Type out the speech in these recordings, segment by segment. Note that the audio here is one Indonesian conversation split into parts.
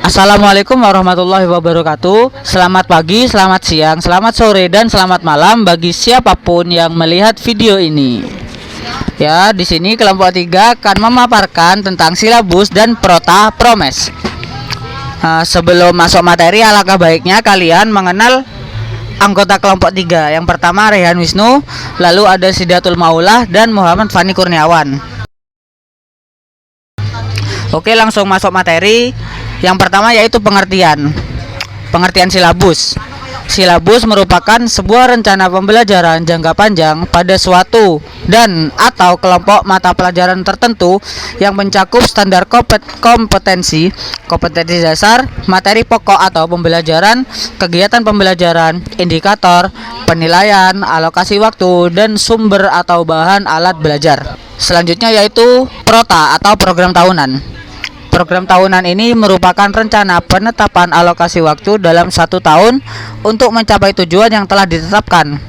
Assalamualaikum warahmatullahi wabarakatuh. Selamat pagi, selamat siang, selamat sore, dan selamat malam bagi siapapun yang melihat video ini. Ya, di sini kelompok 3 akan memaparkan tentang silabus dan prota promes. Sebelum masuk materi, alangkah baiknya kalian mengenal anggota kelompok 3. Yang pertama Rehan Wisnu, lalu ada Sidatul Maulah dan Muhammad Fani Kurniawan. Oke, langsung masuk materi. Yang pertama yaitu pengertian silabus. Silabus merupakan sebuah rencana pembelajaran jangka panjang pada suatu dan atau kelompok mata pelajaran tertentu yang mencakup standar kompetensi dasar, materi pokok atau pembelajaran, kegiatan pembelajaran, indikator, penilaian, alokasi waktu, dan sumber atau bahan alat belajar. Selanjutnya yaitu prota atau program tahunan. Program tahunan ini merupakan rencana penetapan alokasi waktu dalam 1 tahun untuk mencapai tujuan yang telah ditetapkan.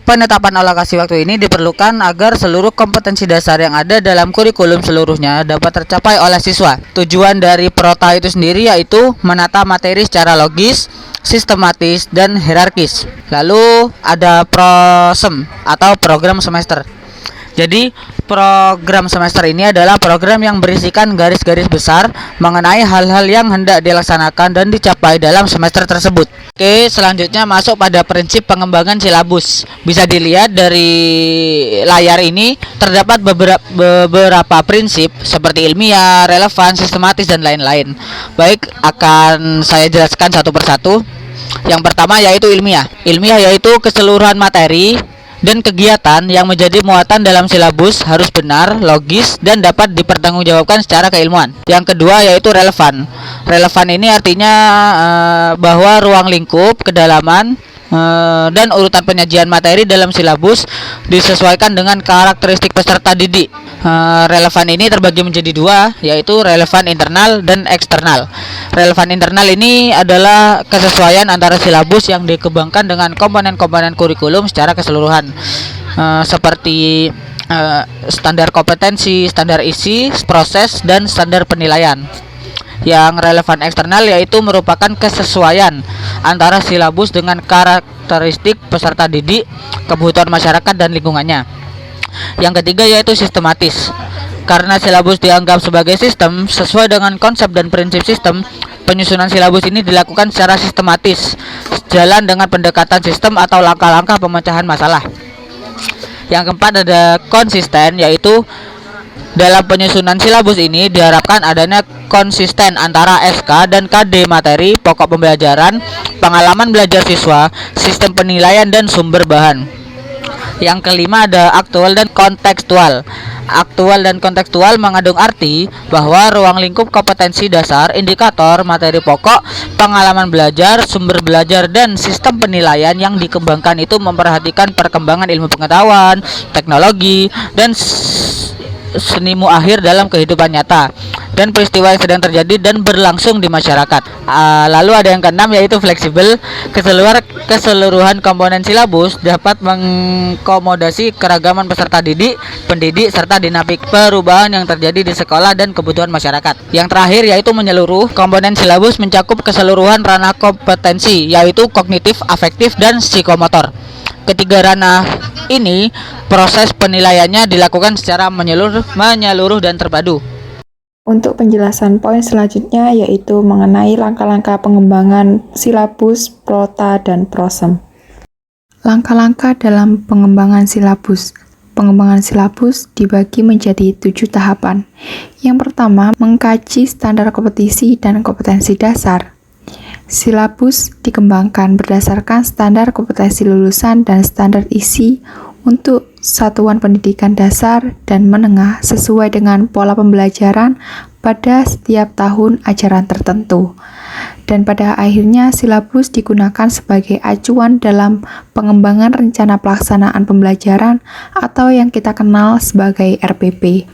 Penetapan alokasi waktu ini diperlukan agar seluruh kompetensi dasar yang ada dalam kurikulum seluruhnya dapat tercapai oleh siswa. Tujuan dari prota itu sendiri yaitu menata materi secara logis, sistematis, dan hierarkis. Lalu ada prosem atau program semester. Jadi program semester ini adalah program yang berisikan garis-garis besar mengenai hal-hal yang hendak dilaksanakan dan dicapai dalam semester tersebut. Oke, selanjutnya masuk pada prinsip pengembangan silabus. Bisa dilihat dari layar ini terdapat beberapa prinsip seperti ilmiah, relevan, sistematis, dan lain-lain. Baik, akan saya jelaskan satu persatu. Yang pertama yaitu ilmiah. Ilmiah yaitu keseluruhan materi dan kegiatan yang menjadi muatan dalam silabus harus benar, logis, dan dapat dipertanggungjawabkan secara keilmuan. Yang kedua yaitu relevan. Relevan ini artinya bahwa ruang lingkup, kedalaman, dan urutan penyajian materi dalam silabus disesuaikan dengan karakteristik peserta didik. Relevan ini terbagi menjadi 2, yaitu relevan internal dan eksternal. Relevan internal ini adalah kesesuaian antara silabus yang dikembangkan dengan komponen-komponen kurikulum secara keseluruhan, seperti standar kompetensi, standar isi, proses, dan standar penilaian. Yang relevan eksternal yaitu merupakan kesesuaian antara silabus dengan karakteristik peserta didik, kebutuhan masyarakat, dan lingkungannya. Yang ketiga yaitu sistematis. Karena silabus dianggap sebagai sistem sesuai dengan konsep dan prinsip sistem, penyusunan silabus ini dilakukan secara sistematis, sejalan dengan pendekatan sistem atau langkah-langkah pemecahan masalah. Yang keempat ada konsisten, yaitu dalam penyusunan silabus ini diharapkan adanya konsisten antara SK dan KD materi, pokok pembelajaran, pengalaman belajar siswa, sistem penilaian, dan sumber bahan. Yang kelima ada aktual dan kontekstual. Aktual dan kontekstual mengandung arti bahwa ruang lingkup kompetensi dasar, indikator, materi pokok, pengalaman belajar, sumber belajar, dan sistem penilaian yang dikembangkan itu memperhatikan perkembangan ilmu pengetahuan, teknologi, dan seni akhir dalam kehidupan nyata dan peristiwa yang sedang terjadi dan berlangsung di masyarakat. Lalu ada yang keenam yaitu fleksibel. Keseluruhan komponen silabus dapat mengakomodasi keragaman peserta didik, pendidik, serta dinamik perubahan yang terjadi di sekolah dan kebutuhan masyarakat. Yang terakhir yaitu menyeluruh. Komponen silabus mencakup keseluruhan ranah kompetensi yaitu kognitif, afektif, dan psikomotor. Ketiga ranah ini proses penilaiannya dilakukan secara menyeluruh dan terpadu. Untuk penjelasan poin selanjutnya yaitu mengenai langkah-langkah pengembangan silabus, prota, dan prosem. Langkah-langkah dalam pengembangan silabus. Pengembangan silabus dibagi menjadi 7 tahapan. Yang pertama, mengkaji standar kompetisi dan kompetensi dasar. Silabus dikembangkan berdasarkan standar kompetensi lulusan dan standar isi untuk satuan pendidikan dasar dan menengah sesuai dengan pola pembelajaran pada setiap tahun ajaran tertentu. Dan pada akhirnya silabus digunakan sebagai acuan dalam pengembangan rencana pelaksanaan pembelajaran atau yang kita kenal sebagai RPP.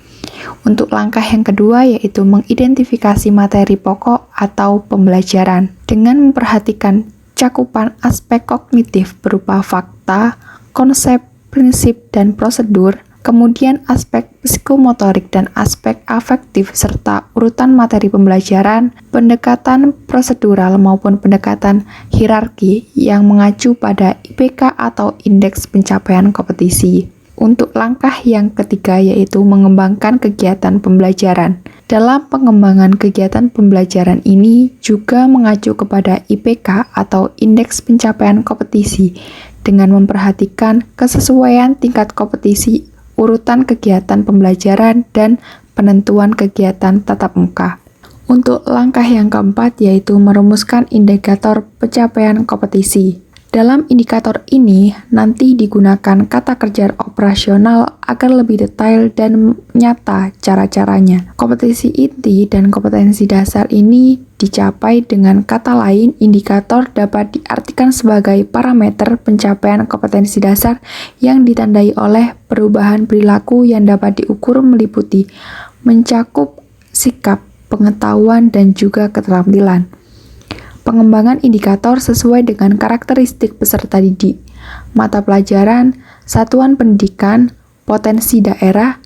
Untuk langkah yang kedua yaitu mengidentifikasi materi pokok atau pembelajaran dengan memperhatikan cakupan aspek kognitif berupa fakta, konsep, prinsip, dan prosedur, Kemudian aspek psikomotorik dan aspek afektif serta urutan materi pembelajaran, pendekatan prosedural maupun pendekatan hierarki yang mengacu pada IPK atau indeks pencapaian kompetisi. Untuk langkah yang ketiga yaitu mengembangkan kegiatan pembelajaran. Dalam pengembangan kegiatan pembelajaran ini juga mengacu kepada IPK atau indeks pencapaian kompetisi dengan memperhatikan kesesuaian tingkat kompetisi, urutan kegiatan pembelajaran, dan penentuan kegiatan tatap muka. Untuk langkah yang keempat yaitu merumuskan indikator pencapaian kompetisi. Dalam indikator ini nanti digunakan kata kerja operasional agar lebih detail dan nyata cara-caranya. Kompetisi inti dan kompetensi dasar ini dicapai dengan kata lain, indikator dapat diartikan sebagai parameter pencapaian kompetensi dasar yang ditandai oleh perubahan perilaku yang dapat diukur meliputi mencakup sikap, pengetahuan, dan juga keterampilan. Pengembangan indikator sesuai dengan karakteristik peserta didik, mata pelajaran, satuan pendidikan, potensi daerah,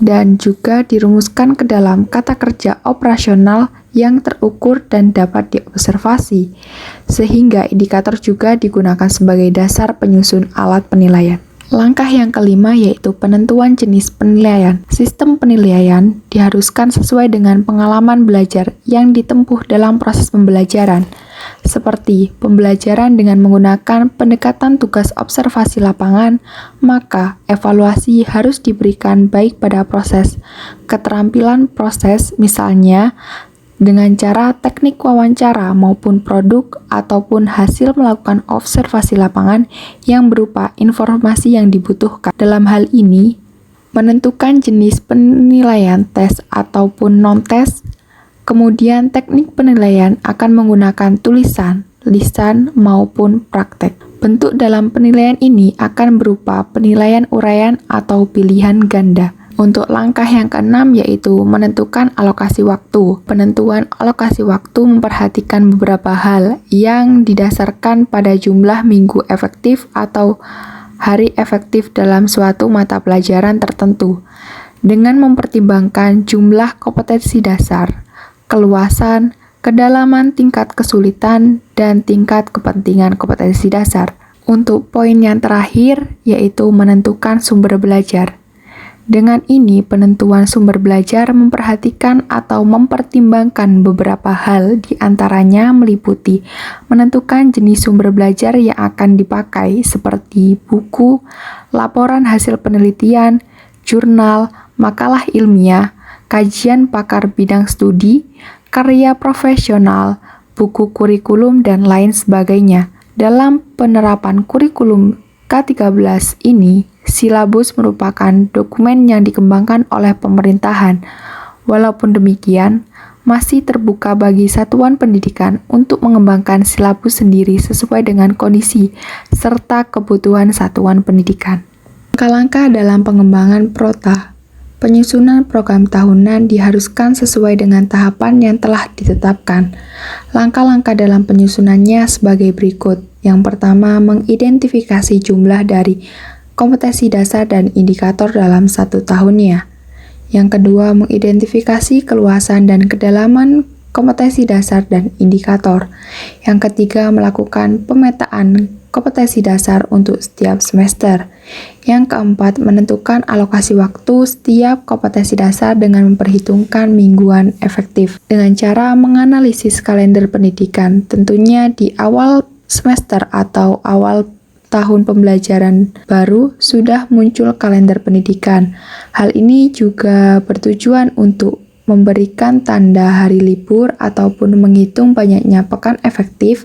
dan juga dirumuskan ke dalam kata kerja operasional yang terukur dan dapat diobservasi, sehingga indikator juga digunakan sebagai dasar penyusun alat penilaian. Langkah yang kelima yaitu penentuan jenis penilaian. Sistem penilaian diharuskan sesuai dengan pengalaman belajar yang ditempuh dalam proses pembelajaran, seperti pembelajaran dengan menggunakan pendekatan tugas observasi lapangan, maka evaluasi harus diberikan baik pada proses keterampilan proses, misalnya dengan cara teknik wawancara maupun produk ataupun hasil melakukan observasi lapangan yang berupa informasi yang dibutuhkan. Dalam hal ini, menentukan jenis penilaian tes ataupun non-tes, kemudian teknik penilaian akan menggunakan tulisan, lisan, maupun praktek. Bentuk dalam penilaian ini akan berupa penilaian uraian atau pilihan ganda. Untuk langkah yang keenam yaitu menentukan alokasi waktu. Penentuan alokasi waktu memperhatikan beberapa hal yang didasarkan pada jumlah minggu efektif atau hari efektif dalam suatu mata pelajaran tertentu, dengan mempertimbangkan jumlah kompetensi dasar, keluasan, kedalaman tingkat kesulitan, dan tingkat kepentingan kompetensi dasar. Untuk poin yang terakhir yaitu menentukan sumber belajar. Dengan ini, penentuan sumber belajar memperhatikan atau mempertimbangkan beberapa hal, di antaranya meliputi menentukan jenis sumber belajar yang akan dipakai seperti buku, laporan hasil penelitian, jurnal, makalah ilmiah, kajian pakar bidang studi, karya profesional, buku kurikulum, dan lain sebagainya. Dalam penerapan kurikulum K13 ini, silabus merupakan dokumen yang dikembangkan oleh pemerintahan. Walaupun demikian, masih terbuka bagi satuan pendidikan untuk mengembangkan silabus sendiri sesuai dengan kondisi serta kebutuhan satuan pendidikan. Langkah-langkah dalam pengembangan Prota. Penyusunan program tahunan diharuskan sesuai dengan tahapan yang telah ditetapkan. Langkah-langkah dalam penyusunannya sebagai berikut. Yang pertama, mengidentifikasi jumlah dari kompetensi dasar dan indikator dalam satu tahunnya. Yang kedua, mengidentifikasi keluasan dan kedalaman kompetensi dasar dan indikator. Yang ketiga, melakukan pemetaan kompetensi dasar untuk setiap semester. Yang keempat, menentukan alokasi waktu setiap kompetensi dasar dengan memperhitungkan mingguan efektif. Dengan cara menganalisis kalender pendidikan, tentunya di awal semester atau awal tahun pembelajaran baru sudah muncul kalender pendidikan. Hal ini juga bertujuan untuk memberikan tanda hari libur ataupun menghitung banyaknya pekan efektif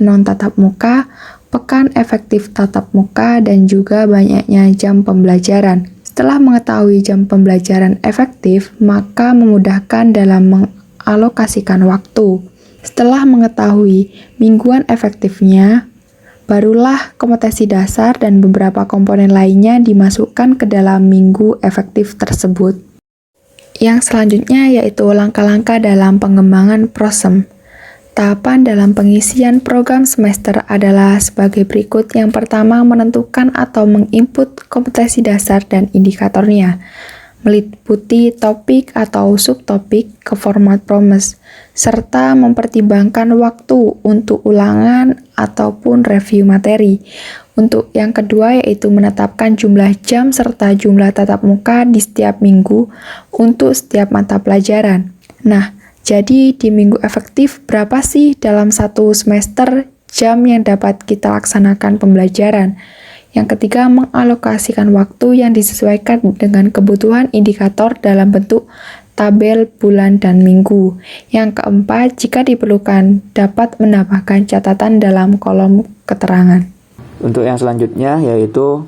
non tatap muka, pekan efektif tatap muka, dan juga banyaknya jam pembelajaran. Setelah mengetahui jam pembelajaran efektif, maka memudahkan dalam mengalokasikan waktu. Setelah mengetahui mingguan efektifnya, barulah kompetensi dasar dan beberapa komponen lainnya dimasukkan ke dalam minggu efektif tersebut. Yang selanjutnya yaitu langkah-langkah dalam pengembangan prosem. Tahapan dalam pengisian program semester adalah sebagai berikut. Yang pertama, menentukan atau menginput kompetensi dasar dan indikatornya, meliputi topik atau subtopik ke format promes, serta mempertimbangkan waktu untuk ulangan ataupun review materi. Untuk yang kedua yaitu menetapkan jumlah jam serta jumlah tatap muka di setiap minggu untuk setiap mata pelajaran. Nah, jadi di minggu efektif berapa sih dalam satu semester jam yang dapat kita laksanakan pembelajaran? Yang ketiga, mengalokasikan waktu yang disesuaikan dengan kebutuhan indikator dalam bentuk tabel bulan dan minggu. Yang keempat, jika diperlukan, dapat menambahkan catatan dalam kolom keterangan. Untuk yang selanjutnya yaitu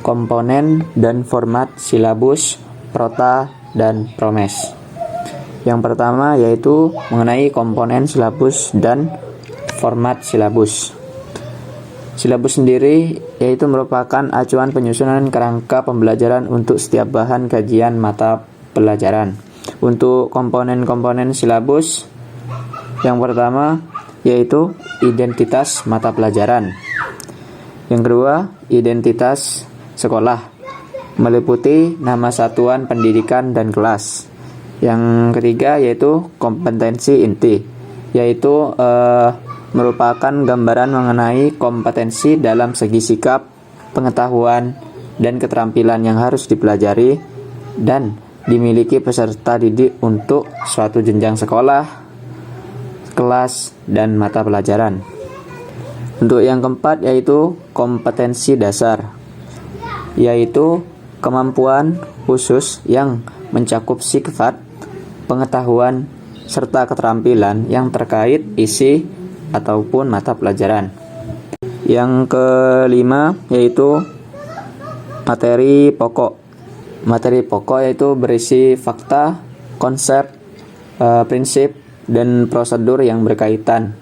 komponen dan format silabus, prota, dan promes. Yang pertama yaitu mengenai komponen silabus dan format silabus. Silabus sendiri yaitu merupakan acuan penyusunan kerangka pembelajaran untuk setiap bahan kajian mata pelajaran. Untuk komponen-komponen silabus, yang pertama yaitu identitas mata pelajaran. Yang kedua, identitas sekolah, meliputi nama satuan pendidikan dan kelas. Yang ketiga yaitu kompetensi inti, yaitu merupakan gambaran mengenai kompetensi dalam segi sikap, pengetahuan, dan keterampilan yang harus dipelajari dan dimiliki peserta didik untuk suatu jenjang sekolah, kelas, dan mata pelajaran. Untuk yang keempat yaitu kompetensi dasar, yaitu kemampuan khusus yang mencakup sifat, pengetahuan, serta keterampilan yang terkait isi ataupun mata pelajaran. Yang kelima yaitu materi pokok. Materi pokok yaitu berisi fakta, konsep, prinsip, dan prosedur yang berkaitan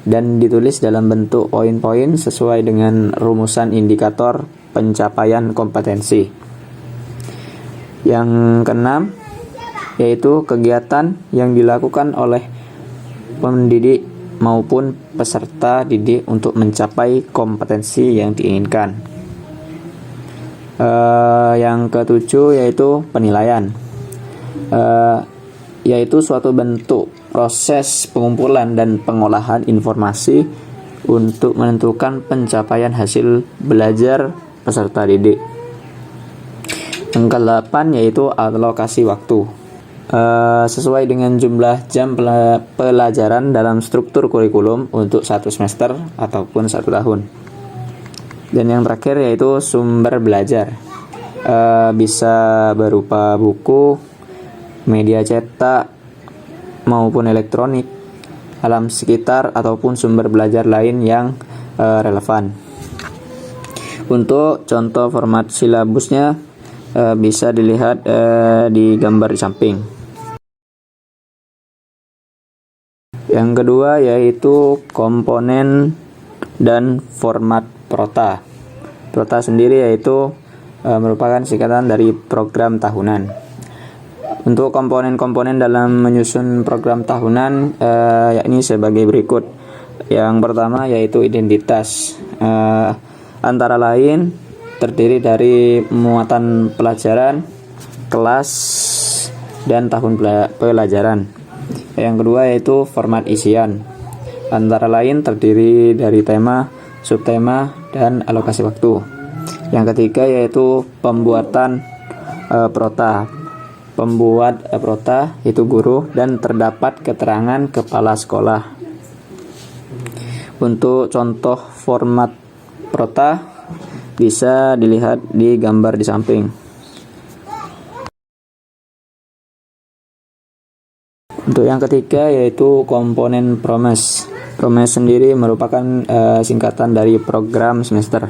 dan ditulis dalam bentuk poin-poin sesuai dengan rumusan indikator pencapaian kompetensi. Yang keenam yaitu kegiatan yang dilakukan oleh pendidik maupun peserta didik untuk mencapai kompetensi yang diinginkan. Yang ketujuh yaitu penilaian, yaitu suatu bentuk proses pengumpulan dan pengolahan informasi untuk menentukan pencapaian hasil belajar peserta didik. Yang ke-8 yaitu alokasi waktu. Sesuai dengan jumlah jam pelajaran dalam struktur kurikulum untuk satu semester ataupun satu tahun. Dan yang terakhir yaitu sumber belajar, bisa berupa buku, media cetak maupun elektronik, alam sekitar ataupun sumber belajar lain yang relevan. Untuk contoh format silabusnya bisa dilihat di gambar di samping. Yang kedua yaitu komponen dan format prota. Prota sendiri yaitu merupakan singkatan dari program tahunan. Untuk komponen-komponen dalam menyusun program tahunan yakni sebagai berikut. Yang pertama yaitu identitas, antara lain terdiri dari muatan pelajaran, kelas, dan tahun pelajaran. Yang kedua yaitu format isian, antara lain terdiri dari tema, subtema, dan alokasi waktu. Yang ketiga yaitu pembuatan prota. Pembuat prota itu guru dan terdapat keterangan kepala sekolah. Untuk contoh format prota bisa dilihat di gambar di samping. Untuk yang ketiga yaitu komponen promes. Promes sendiri merupakan singkatan dari program semester.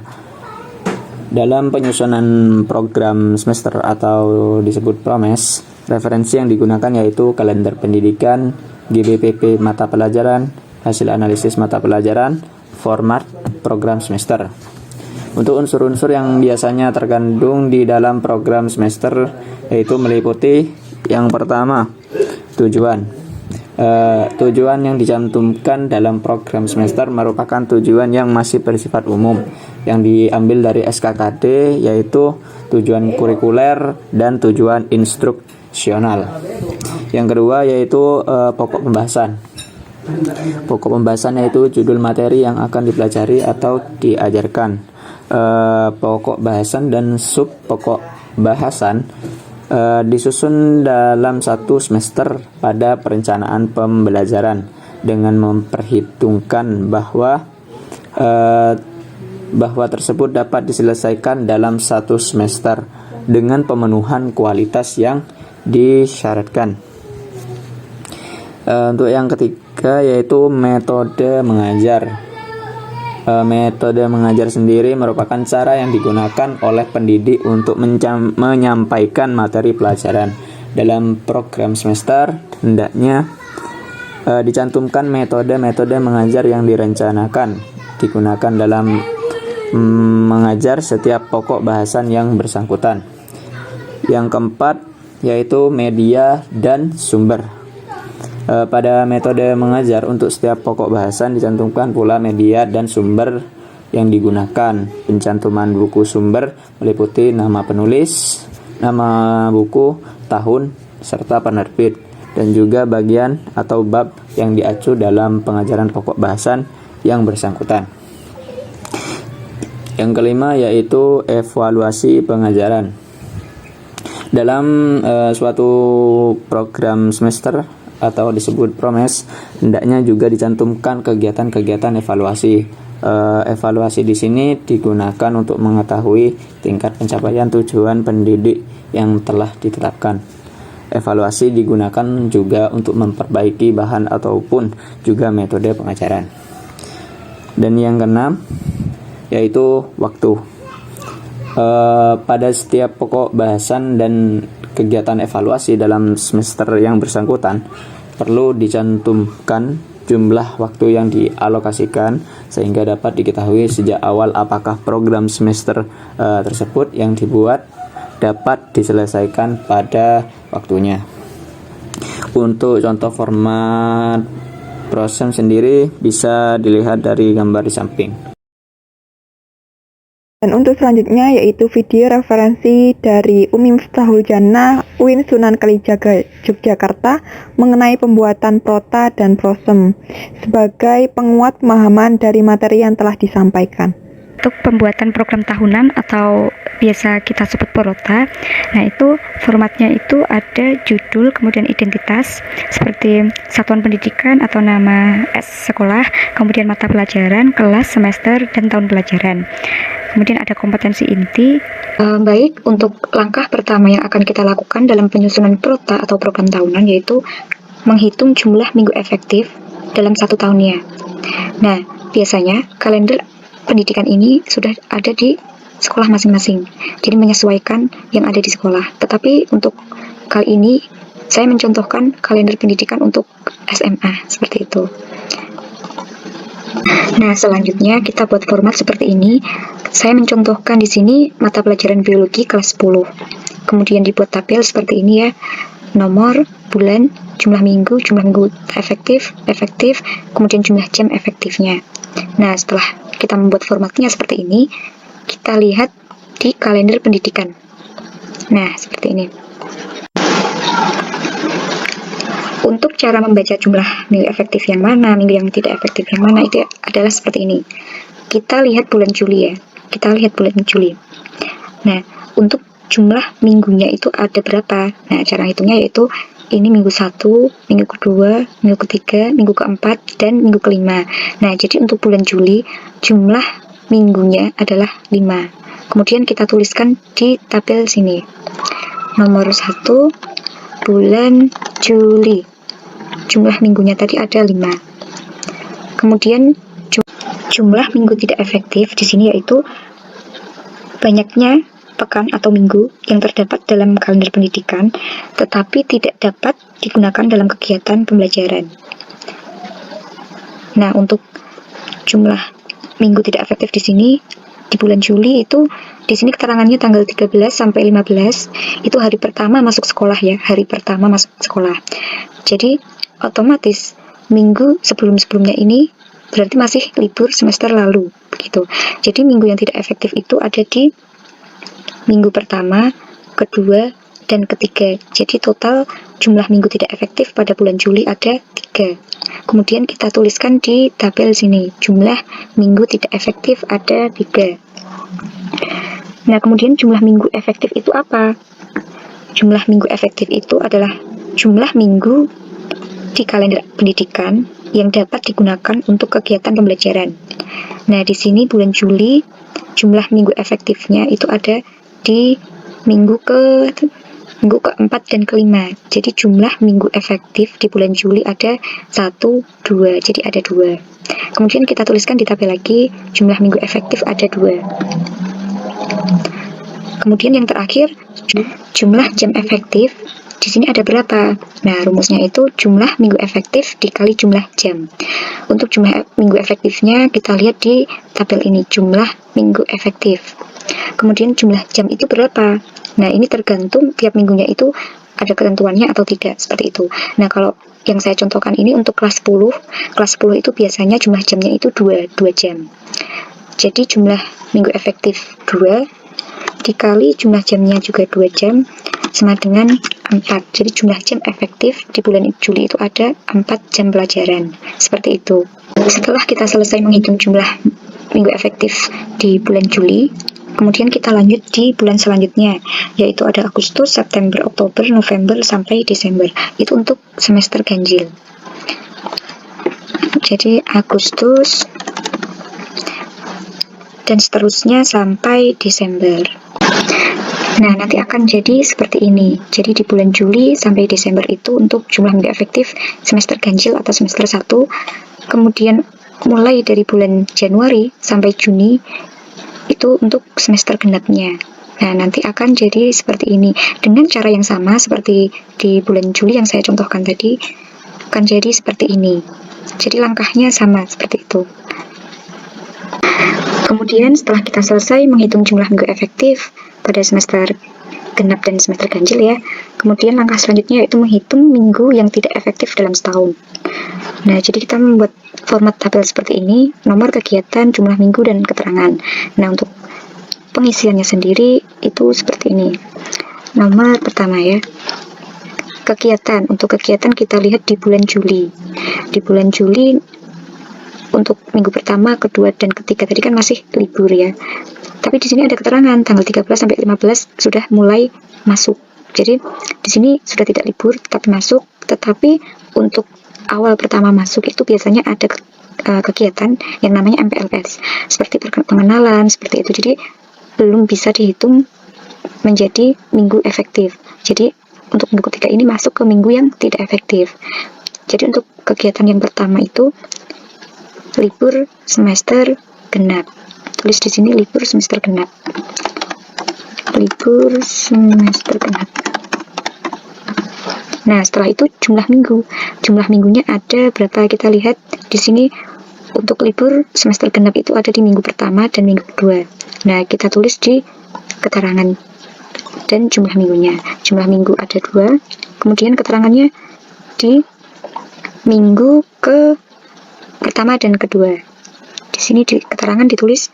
Dalam penyusunan program semester atau disebut promes, referensi yang digunakan yaitu kalender pendidikan, GBPP mata pelajaran, hasil analisis mata pelajaran, format program semester. Untuk unsur-unsur yang biasanya terkandung di dalam program semester yaitu meliputi yang pertama, tujuan. Tujuan yang dicantumkan dalam program semester merupakan tujuan yang masih bersifat umum yang diambil dari SKKD, yaitu tujuan kurikuler dan tujuan instruksional. Yang kedua yaitu pokok pembahasan. Pokok pembahasan yaitu judul materi yang akan dipelajari atau diajarkan. Pokok bahasan dan sub pokok bahasan disusun dalam satu semester pada perencanaan pembelajaran dengan memperhitungkan bahwa tersebut dapat diselesaikan dalam satu semester dengan pemenuhan kualitas yang disyaratkan. Untuk yang ketiga yaitu metode mengajar. Metode mengajar sendiri merupakan cara yang digunakan oleh pendidik untuk menyampaikan materi pelajaran. Dalam program semester, hendaknya dicantumkan metode-metode mengajar yang direncanakan digunakan dalam mengajar setiap pokok bahasan yang bersangkutan. Yang keempat yaitu media dan sumber. Pada metode mengajar untuk setiap pokok bahasan dicantumkan pula media dan sumber yang digunakan. Pencantuman buku sumber meliputi nama penulis, nama buku, tahun, serta penerbit, dan juga bagian atau bab yang diacu dalam pengajaran pokok bahasan yang bersangkutan. Yang kelima yaitu evaluasi pengajaran. Dalam suatu program semester atau disebut promes, hendaknya juga dicantumkan kegiatan-kegiatan evaluasi. Evaluasi di sini digunakan untuk mengetahui tingkat pencapaian tujuan pendidik yang telah ditetapkan. Evaluasi digunakan juga untuk memperbaiki bahan ataupun juga metode pengajaran. Dan yang keenam yaitu waktu. Pada setiap pokok bahasan dan kegiatan evaluasi dalam semester yang bersangkutan perlu dicantumkan jumlah waktu yang dialokasikan sehingga dapat diketahui sejak awal apakah program semester tersebut yang dibuat dapat diselesaikan pada waktunya. Untuk contoh format proses sendiri bisa dilihat dari gambar di samping. Dan untuk selanjutnya yaitu video referensi dari Umi Miftahul Jannah, UIN Sunan Kalijaga, Yogyakarta mengenai pembuatan prota dan prosem sebagai penguat pemahaman dari materi yang telah disampaikan. Untuk pembuatan program tahunan atau biasa kita sebut prota, nah itu formatnya itu ada judul, kemudian identitas seperti satuan pendidikan atau nama sekolah, kemudian mata pelajaran, kelas, semester, dan tahun pelajaran. Kemudian ada kompetensi inti. Baik, untuk langkah pertama yang akan kita lakukan dalam penyusunan prota atau program tahunan yaitu menghitung jumlah minggu efektif dalam satu tahunnya. Nah, biasanya kalender pendidikan ini sudah ada di sekolah masing-masing, jadi menyesuaikan yang ada di sekolah. Tetapi untuk kali ini saya mencontohkan kalender pendidikan untuk SMA seperti itu. Nah, selanjutnya kita buat format seperti ini. Saya mencontohkan di sini mata pelajaran biologi kelas 10. Kemudian dibuat tabel seperti ini ya. Nomor, bulan, jumlah minggu efektif, kemudian jumlah jam efektifnya. Nah, setelah kita membuat formatnya seperti ini, kita lihat di kalender pendidikan. Nah, seperti ini. Untuk cara membaca jumlah minggu efektif yang mana, minggu yang tidak efektif yang mana, itu adalah seperti ini. Kita lihat bulan Juli ya. Kita lihat bulan Juli. Nah, untuk jumlah minggunya itu ada berapa? Nah, cara hitungnya yaitu ini minggu 1, minggu kedua, minggu ketiga, minggu keempat, dan minggu kelima. Nah, jadi untuk bulan Juli, jumlah minggunya adalah 5. Kemudian kita tuliskan di tabel sini. Nomor 1, bulan Juli. Jumlah minggunya tadi ada 5. Kemudian jumlah minggu tidak efektif di sini yaitu banyaknya pekan atau minggu yang terdapat dalam kalender pendidikan tetapi tidak dapat digunakan dalam kegiatan pembelajaran. Nah, untuk jumlah minggu tidak efektif di sini di bulan Juli itu di sini keterangannya tanggal 13 sampai 15 itu hari pertama masuk sekolah ya, hari pertama masuk sekolah. Jadi otomatis minggu sebelum-sebelumnya ini berarti masih libur semester lalu, begitu. Jadi minggu yang tidak efektif itu ada di minggu pertama, kedua, dan ketiga. Jadi total jumlah minggu tidak efektif pada bulan Juli ada 3. Kemudian kita tuliskan di tabel sini, jumlah minggu tidak efektif ada 3. Nah, kemudian jumlah minggu efektif itu apa? Jumlah minggu efektif itu adalah jumlah minggu di kalender pendidikan yang dapat digunakan untuk kegiatan pembelajaran. Nah, di sini bulan Juli jumlah minggu efektifnya itu ada di minggu keempat dan kelima. Jadi jumlah minggu efektif di bulan Juli ada 1, 2. Jadi ada 2. Kemudian kita tuliskan di tabel lagi jumlah minggu efektif ada 2. Kemudian yang terakhir jumlah jam efektif di sini ada berapa? Nah, rumusnya itu jumlah minggu efektif dikali jumlah jam. Untuk jumlah minggu efektifnya kita lihat di tabel ini, jumlah minggu efektif. Kemudian jumlah jam itu berapa? Nah, ini tergantung tiap minggunya itu ada ketentuannya atau tidak, seperti itu. Nah, kalau yang saya contohkan ini untuk kelas 10 itu biasanya jumlah jamnya itu 2 jam. Jadi jumlah minggu efektif 2 dikali jumlah jamnya juga 2 jam sama dengan 4. Jadi jumlah jam efektif di bulan Juli itu ada 4 jam pelajaran. Seperti itu. Setelah kita selesai menghitung jumlah minggu efektif di bulan Juli, kemudian kita lanjut di bulan selanjutnya, yaitu ada Agustus, September, Oktober, November, sampai Desember. Itu untuk semester ganjil. Jadi Agustus dan seterusnya sampai Desember. Nah, nanti akan jadi seperti ini. Jadi di bulan Juli sampai Desember itu untuk jumlah minggu efektif semester ganjil atau semester 1. Kemudian mulai dari bulan Januari sampai Juni itu untuk semester genapnya. Nah, nanti akan jadi seperti ini. Dengan cara yang sama seperti di bulan Juli yang saya contohkan tadi, akan jadi seperti ini. Jadi langkahnya sama seperti itu. Kemudian setelah kita selesai menghitung jumlah minggu efektif pada semester genap dan semester ganjil ya, kemudian langkah selanjutnya yaitu menghitung minggu yang tidak efektif dalam setahun. Nah, jadi kita membuat format tabel seperti ini, nomor kegiatan, jumlah minggu, dan keterangan. Nah, untuk pengisiannya sendiri itu seperti ini. Nomor pertama ya, kegiatan. Untuk kegiatan kita lihat di bulan Juli. Di bulan Juli untuk minggu pertama, kedua, dan ketiga tadi kan masih libur ya. Tapi di sini ada keterangan tanggal 13 sampai 15 sudah mulai masuk. Jadi di sini sudah tidak libur tapi masuk, tetapi untuk awal pertama masuk itu biasanya ada kegiatan yang namanya MPLS. Seperti pengenalan, seperti itu. Jadi belum bisa dihitung menjadi minggu efektif. Jadi untuk minggu ketiga ini masuk ke minggu yang tidak efektif. Jadi untuk kegiatan yang pertama itu libur semester genap. Tulis di sini libur semester genap. Libur semester genap. Nah, setelah itu jumlah minggu. Jumlah minggunya ada berapa? Kita lihat di sini untuk libur semester genap itu ada di minggu pertama dan minggu kedua. Nah, kita tulis di keterangan dan jumlah minggunya. Jumlah minggu ada 2. Kemudian keterangannya di minggu ke pertama dan kedua. Di sini di keterangan ditulis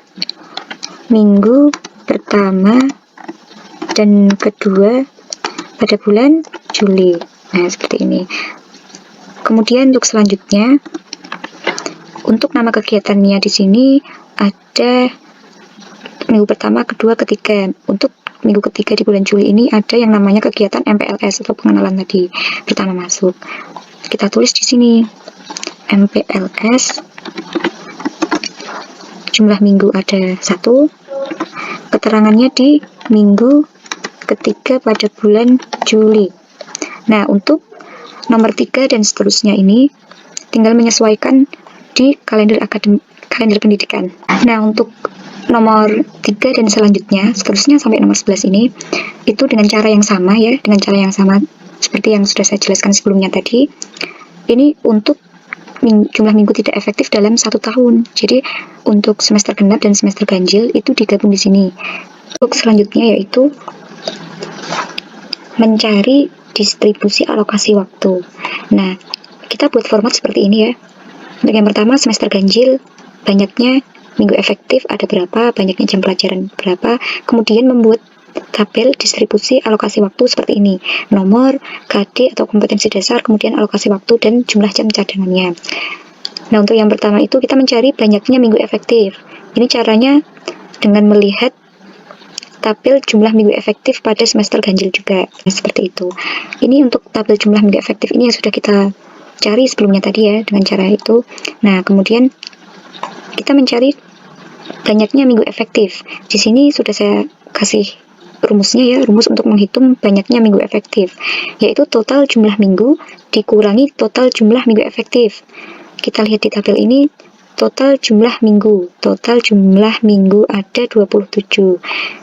minggu pertama dan kedua pada bulan Juli. Nah, seperti ini. Kemudian untuk selanjutnya, untuk nama kegiatannya di sini ada minggu pertama, kedua, ketiga. Untuk minggu ketiga di bulan Juli ini ada yang namanya kegiatan MPLS atau pengenalan tadi pertama masuk. Kita tulis di sini MPLS, jumlah minggu ada 1, keterangannya di minggu ketiga pada bulan Juli. Nah, untuk nomor 3 dan seterusnya ini tinggal menyesuaikan di kalender pendidikan. Nah, untuk nomor 3 dan seterusnya sampai nomor 11 ini itu dengan cara yang sama ya, dengan cara yang sama seperti yang sudah saya jelaskan sebelumnya tadi. Ini untuk jumlah minggu tidak efektif dalam 1 tahun. Jadi untuk semester genap dan semester ganjil itu digabung di sini. Untuk selanjutnya yaitu mencari distribusi alokasi waktu. Nah, kita buat format seperti ini ya. Untuk yang pertama, semester ganjil, banyaknya minggu efektif ada berapa, banyaknya jam pelajaran berapa, kemudian membuat tabel distribusi alokasi waktu seperti ini, nomor, KD atau kompetensi dasar, kemudian alokasi waktu dan jumlah jam cadangannya. Nah, untuk yang pertama itu kita mencari banyaknya minggu efektif. Ini caranya dengan melihat tabel jumlah minggu efektif pada semester ganjil juga. Nah, seperti itu. Ini untuk tabel jumlah minggu efektif ini yang sudah kita cari sebelumnya tadi ya, dengan cara itu. Nah, kemudian kita mencari banyaknya minggu efektif. Di sini sudah saya kasih rumusnya ya, rumus untuk menghitung banyaknya minggu efektif, yaitu total jumlah minggu dikurangi total jumlah minggu efektif. Kita lihat di tabel ini, total jumlah minggu ada 27.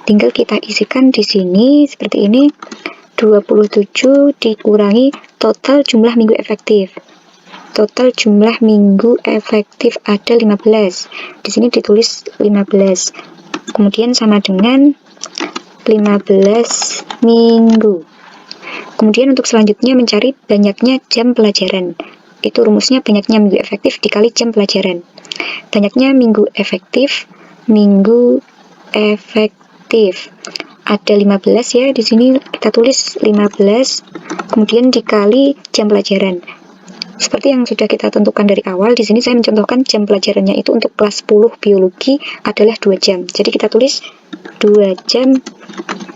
Tinggal kita isikan di sini seperti ini, 27 dikurangi total jumlah minggu efektif. Total jumlah minggu efektif ada 15. Di sini ditulis 15. Kemudian sama dengan 15 minggu. Kemudian untuk selanjutnya mencari banyaknya jam pelajaran. Itu rumusnya banyaknya minggu efektif dikali jam pelajaran. Banyaknya minggu efektif ada 15 ya. Di sini kita tulis 15, kemudian dikali jam pelajaran. Seperti yang sudah kita tentukan dari awal, di sini saya mencontohkan jam pelajarannya itu untuk kelas 10 biologi adalah 2 jam. Jadi kita tulis 2 jam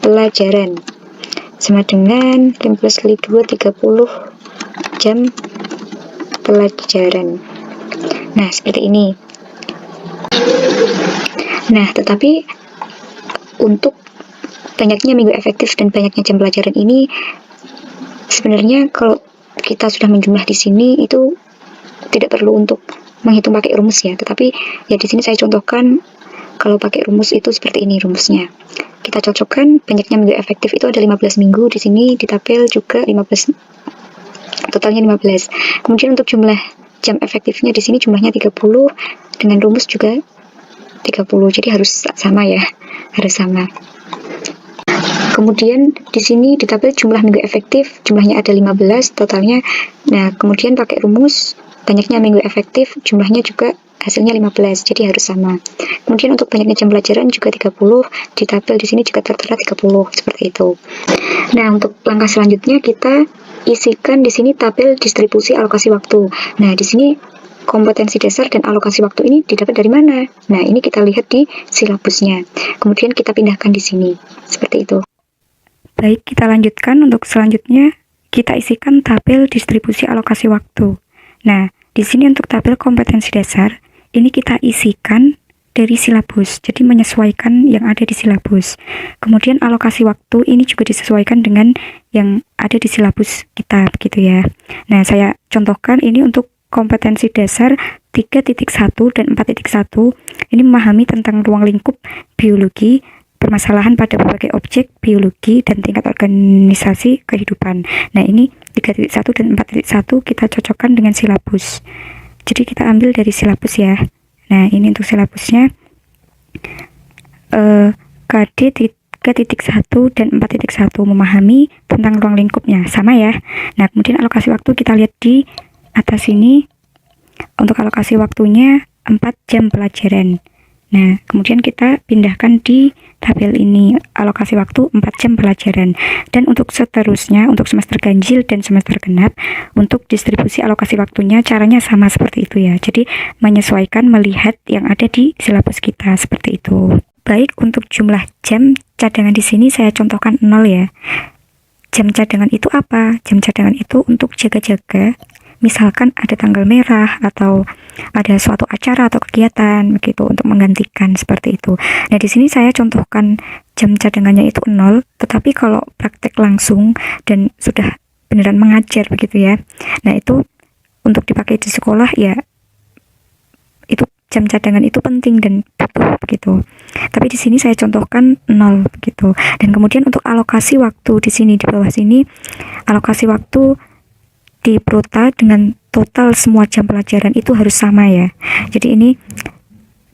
pelajaran sama dengan 15 kali 2, 30 jam pelajaran. Nah, seperti ini. Nah, tetapi untuk banyaknya minggu efektif dan banyaknya jam pelajaran ini, sebenarnya kalau kita sudah menjumlah di sini itu tidak perlu untuk menghitung pakai rumus ya, tetapi ya di sini saya contohkan kalau pakai rumus itu seperti ini rumusnya. Kita cocokkan banyaknya minggu efektif itu ada 15 minggu, di sini di tabel juga 15, totalnya 15. Kemudian untuk jumlah jam efektifnya di sini jumlahnya 30, dengan rumus juga 30, jadi harus sama ya, harus sama. Kemudian di sini di tabel jumlah minggu efektif, jumlahnya ada 15 totalnya. Nah, kemudian pakai rumus banyaknya minggu efektif, jumlahnya juga hasilnya 15, jadi harus sama. Kemudian untuk banyaknya jam pelajaran juga 30, di tabel di sini juga tertera 30, seperti itu. Nah, untuk langkah selanjutnya kita isikan di sini tabel distribusi alokasi waktu. Nah, di sini kompetensi dasar dan alokasi waktu ini didapat dari mana? Nah, ini kita lihat di silabusnya. Kemudian kita pindahkan di sini, seperti itu. Baik, kita lanjutkan. Untuk selanjutnya, kita isikan tabel distribusi alokasi waktu. Nah, di sini untuk tabel kompetensi dasar, ini kita isikan dari silabus, jadi menyesuaikan yang ada di silabus. Kemudian alokasi waktu ini juga disesuaikan dengan yang ada di silabus kita, begitu ya. Nah, saya contohkan ini untuk kompetensi dasar 3.1 dan 4.1, ini memahami tentang ruang lingkup biologi, permasalahan pada berbagai objek biologi dan tingkat organisasi kehidupan. Nah, ini 3.1 dan 4.1 kita cocokkan dengan silabus. Jadi kita ambil dari silabus ya. Nah, ini untuk silabusnya KD 3.1 dan 4.1 memahami tentang ruang lingkupnya, sama ya. Nah, kemudian alokasi waktu kita lihat di atas ini. Untuk alokasi waktunya 4 jam pelajaran. Nah, kemudian kita pindahkan di tabel ini, alokasi waktu 4 jam pelajaran. Dan untuk seterusnya, untuk semester ganjil dan semester genap, untuk distribusi alokasi waktunya caranya sama seperti itu ya. Jadi menyesuaikan melihat yang ada di silabus kita, seperti itu. Baik, untuk jumlah jam cadangan di sini saya contohkan 0 ya. Jam cadangan itu apa? Jam cadangan itu untuk jaga-jaga. Misalkan ada tanggal merah atau ada suatu acara atau kegiatan begitu untuk menggantikan, seperti itu. Nah, di sini saya contohkan jam cadangannya itu 0, tetapi kalau praktek langsung dan sudah beneran mengajar begitu ya. Nah, itu untuk dipakai di sekolah ya, itu jam cadangan itu penting dan butuh begitu. Tapi di sini saya contohkan 0 begitu. Dan kemudian untuk alokasi waktu di sini di bawah sini, alokasi waktu di prota dengan total semua jam pelajaran itu harus sama ya. Jadi ini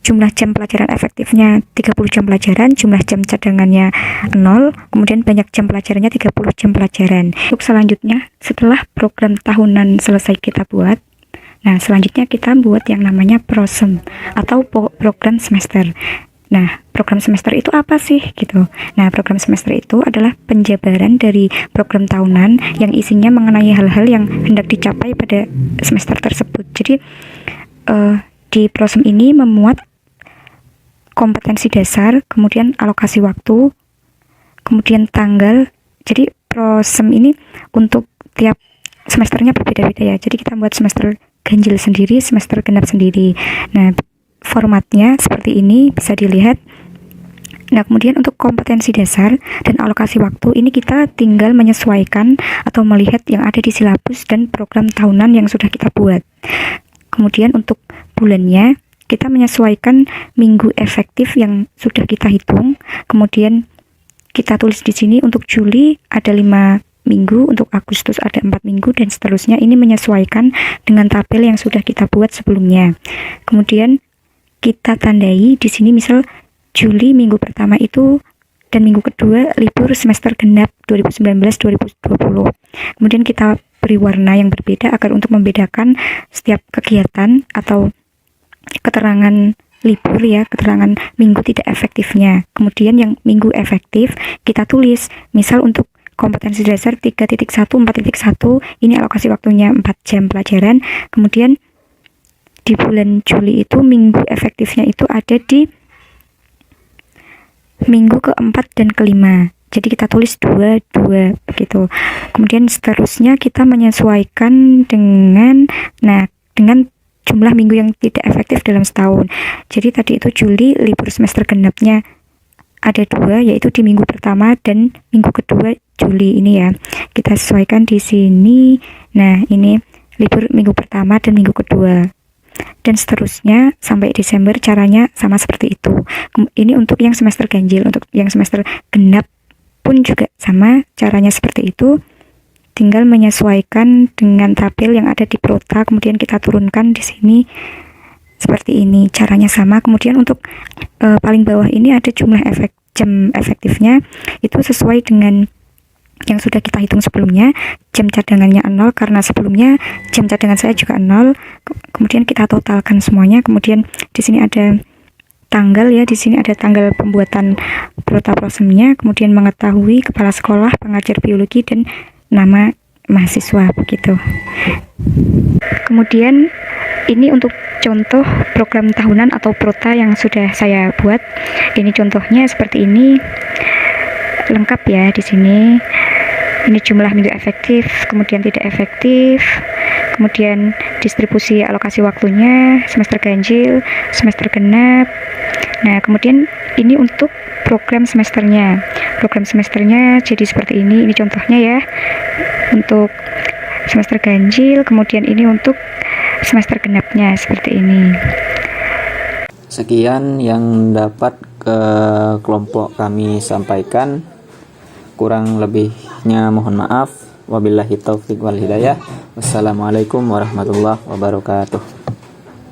jumlah jam pelajaran efektifnya 30 jam pelajaran, jumlah jam cadangannya 0, kemudian banyak jam pelajarannya 30 jam pelajaran. Untuk selanjutnya, setelah program tahunan selesai kita buat, nah selanjutnya kita buat yang namanya PROSEM atau program semester. Nah, program semester itu apa sih gitu? Nah, program semester itu adalah penjabaran dari program tahunan yang isinya mengenai hal-hal yang hendak dicapai pada semester tersebut. Jadi di PROSEM ini memuat kompetensi dasar, kemudian alokasi waktu, kemudian tanggal. Jadi PROSEM ini untuk tiap semesternya berbeda-beda ya. Jadi kita buat semester ganjil sendiri, semester genap sendiri. Nah, formatnya seperti ini bisa dilihat. Nah, kemudian untuk kompetensi dasar dan alokasi waktu ini kita tinggal menyesuaikan atau melihat yang ada di silabus dan program tahunan yang sudah kita buat. Kemudian untuk bulannya kita menyesuaikan minggu efektif yang sudah kita hitung. Kemudian kita tulis di sini untuk Juli ada 5 minggu, untuk Agustus ada 4 minggu, dan seterusnya. Ini menyesuaikan dengan tabel yang sudah kita buat sebelumnya. Kemudian kita tandai di sini misal Juli minggu pertama itu dan minggu kedua libur semester genap 2019-2020. Kemudian kita beri warna yang berbeda agar untuk membedakan setiap kegiatan atau keterangan libur ya, keterangan minggu tidak efektifnya. Kemudian yang minggu efektif kita tulis, misal untuk kompetensi dasar 3.1, 4.1 ini alokasi waktunya 4 jam pelajaran. Kemudian di bulan Juli itu minggu efektifnya itu ada di minggu keempat dan kelima. Jadi kita tulis 2 begitu. Kemudian seterusnya kita menyesuaikan dengan jumlah minggu yang tidak efektif dalam setahun. Jadi tadi itu Juli libur semester genapnya ada 2, yaitu di minggu pertama dan minggu kedua Juli ini ya. Kita sesuaikan di sini. Nah, ini libur minggu pertama dan minggu kedua. Dan seterusnya sampai Desember caranya sama seperti itu. Ini untuk yang semester ganjil. Untuk yang semester genap pun juga sama caranya seperti itu. Tinggal menyesuaikan dengan tabel yang ada di Prota, kemudian kita turunkan di sini seperti ini. Caranya sama. Kemudian untuk paling bawah ini ada jumlah jam efektifnya, itu sesuai dengan yang sudah kita hitung sebelumnya. Jam cadangannya 0 karena sebelumnya jam cadangan saya juga 0. Kemudian kita totalkan semuanya. Kemudian di sini ada tanggal ya, di sini ada tanggal pembuatan Prota Prosemnya, kemudian mengetahui kepala sekolah, pengajar biologi, dan nama mahasiswa begitu. Kemudian ini untuk contoh program tahunan atau Prota yang sudah saya buat. Ini contohnya seperti ini. Lengkap ya di sini. Ini jumlah minggu efektif, kemudian tidak efektif, kemudian distribusi alokasi waktunya, semester ganjil, semester genap. Nah, kemudian ini untuk program semesternya. Program semesternya jadi seperti ini contohnya ya. Untuk semester ganjil, kemudian ini untuk semester genapnya seperti ini. Sekian yang dapat ke kelompok kami sampaikan. Kurang lebihnya mohon maaf. Wabillahi taufiq wal hidayah. Wassalamualaikum warahmatullahi wabarakatuh.